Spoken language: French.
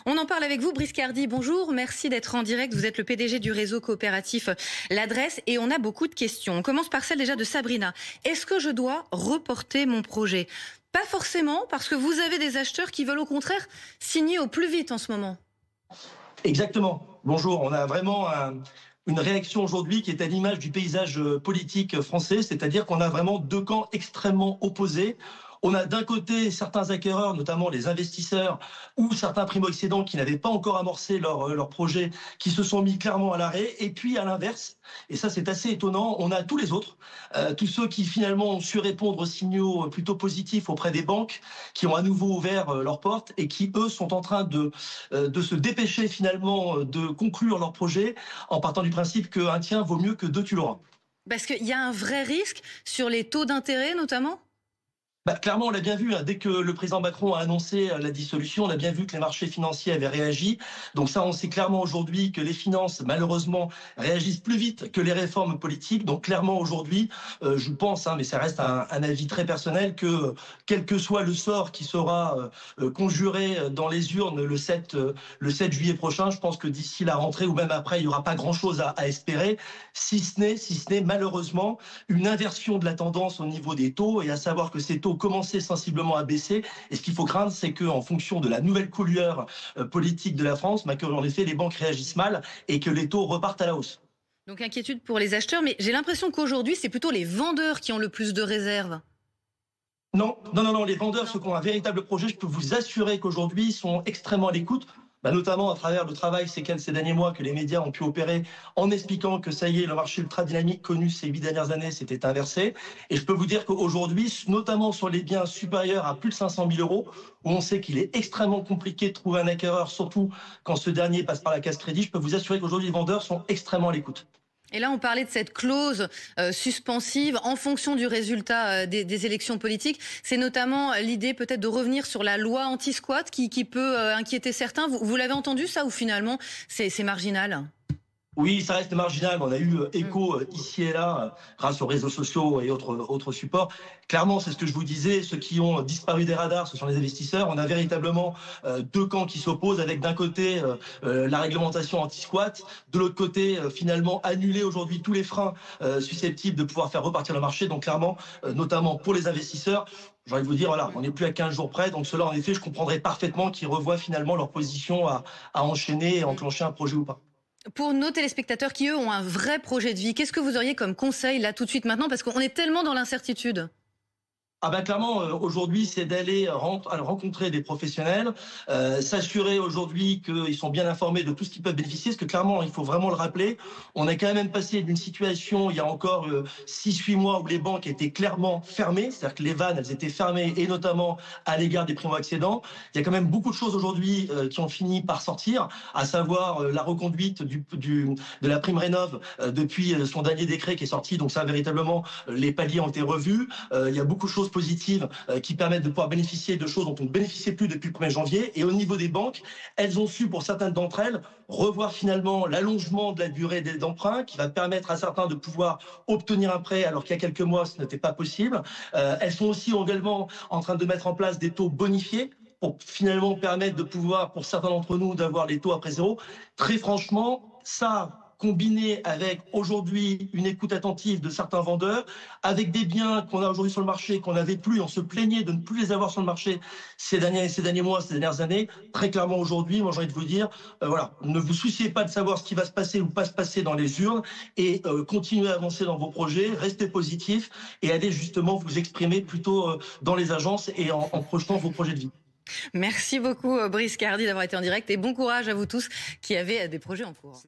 On en parle avec vous, Brice Cardy. Bonjour, merci d'être en direct. Vous êtes le PDG du réseau coopératif L'Adresse et on a beaucoup de questions. On commence par celle déjà de Sabrina. Est-ce que je dois reporter mon projet? Pas forcément, parce que vous avez des acheteurs qui veulent au contraire signer au plus vite en ce moment. Exactement. Bonjour, on a vraiment une réaction aujourd'hui qui est à l'image du paysage politique français, c'est-à-dire qu'on a vraiment deux camps extrêmement opposés. On a d'un côté certains acquéreurs, notamment les investisseurs ou certains primo-accédants qui n'avaient pas encore amorcé leur projet, qui se sont mis clairement à l'arrêt. Et puis à l'inverse, et ça c'est assez étonnant, on a tous les autres, tous ceux qui finalement ont su répondre aux signaux plutôt positifs auprès des banques, qui ont à nouveau ouvert leurs portes et qui eux sont en train de se dépêcher finalement de conclure leur projet en partant du principe qu'un tien vaut mieux que deux tu l'auras. Parce qu'il y a un vrai risque sur les taux d'intérêt notamment. Clairement, on l'a bien vu, hein, dès que le président Macron a annoncé la dissolution, on a bien vu que les marchés financiers avaient réagi. Donc ça, on sait clairement aujourd'hui que les finances, malheureusement, réagissent plus vite que les réformes politiques. Donc clairement, aujourd'hui, je pense, hein, mais ça reste un avis très personnel, que quel que soit le sort qui sera conjuré dans les urnes le 7 juillet prochain, je pense que d'ici la rentrée ou même après, il n'y aura pas grand-chose à espérer, si ce n'est malheureusement une inversion de la tendance au niveau des taux, et à savoir que ces taux commencer sensiblement à baisser. Et ce qu'il faut craindre, c'est qu'en fonction de la nouvelle couleur politique de la France, en effet, les banques réagissent mal et que les taux repartent à la hausse. Donc inquiétude pour les acheteurs, mais j'ai l'impression qu'aujourd'hui, c'est plutôt les vendeurs qui ont le plus de réserves. Non, non, non, non, les vendeurs, ceux qui ont un véritable projet, je peux vous assurer qu'aujourd'hui, ils sont extrêmement à l'écoute. Notamment à travers le travail ces derniers mois que les médias ont pu opérer en expliquant que ça y est, le marché ultra dynamique connu ces 8 dernières années s'était inversé. Et je peux vous dire qu'aujourd'hui, notamment sur les biens supérieurs à plus de 500 000 euros, où on sait qu'il est extrêmement compliqué de trouver un acquéreur, surtout quand ce dernier passe par la case crédit, je peux vous assurer qu'aujourd'hui, les vendeurs sont extrêmement à l'écoute. Et là, on parlait de cette clause suspensive en fonction du résultat des élections politiques. C'est notamment l'idée peut-être de revenir sur la loi anti-squat qui peut inquiéter certains. Vous l'avez entendu ça ou finalement c'est marginal? Oui, ça reste marginal. On a eu écho ici et là grâce aux réseaux sociaux et autres supports. Clairement, c'est ce que je vous disais, ceux qui ont disparu des radars, ce sont les investisseurs. On a véritablement deux camps qui s'opposent, avec d'un côté la réglementation anti-squat, de l'autre côté finalement annuler aujourd'hui tous les freins susceptibles de pouvoir faire repartir le marché. Donc clairement, notamment pour les investisseurs, j'ai envie de vous dire, voilà, on n'est plus à 15 jours près. Donc cela, en effet, je comprendrais parfaitement qu'ils revoient finalement leur position à enchaîner et enclencher un projet ou pas. Pour nos téléspectateurs qui, eux, ont un vrai projet de vie, qu'est-ce que vous auriez comme conseil là tout de suite maintenant? Parce qu'on est tellement dans l'incertitude. Clairement, aujourd'hui, c'est d'aller rencontrer des professionnels, s'assurer aujourd'hui qu'ils sont bien informés de tout ce qu'ils peuvent bénéficier, parce que clairement, il faut vraiment le rappeler, on est quand même passé d'une situation, il y a encore 6-8 mois, où les banques étaient clairement fermées, c'est-à-dire que les vannes, elles étaient fermées, et notamment à l'égard des primo-accédants. Il y a quand même beaucoup de choses aujourd'hui qui ont fini par sortir, à savoir la reconduite de la prime rénov depuis son dernier décret qui est sorti, donc ça, véritablement, les paliers ont été revus. Il y a beaucoup de choses positives qui permettent de pouvoir bénéficier de choses dont on ne bénéficiait plus depuis le 1er janvier. Et au niveau des banques, elles ont su, pour certaines d'entre elles, revoir finalement l'allongement de la durée d'emprunt qui va permettre à certains de pouvoir obtenir un prêt alors qu'il y a quelques mois, ce n'était pas possible. Elles sont aussi également en train de mettre en place des taux bonifiés pour finalement permettre de pouvoir, pour certains d'entre nous, d'avoir les taux après zéro. Très franchement, ça, combiné avec aujourd'hui une écoute attentive de certains vendeurs, avec des biens qu'on a aujourd'hui sur le marché, qu'on n'avait plus, on se plaignait de ne plus les avoir sur le marché ces derniers mois, ces dernières années. Très clairement aujourd'hui, moi j'ai envie de vous dire, voilà, ne vous souciez pas de savoir ce qui va se passer ou pas se passer dans les urnes, et continuez à avancer dans vos projets, restez positifs et allez justement vous exprimer plutôt dans les agences et en projetant vos projets de vie. Merci beaucoup Brice Cardy d'avoir été en direct et bon courage à vous tous qui avez des projets en cours.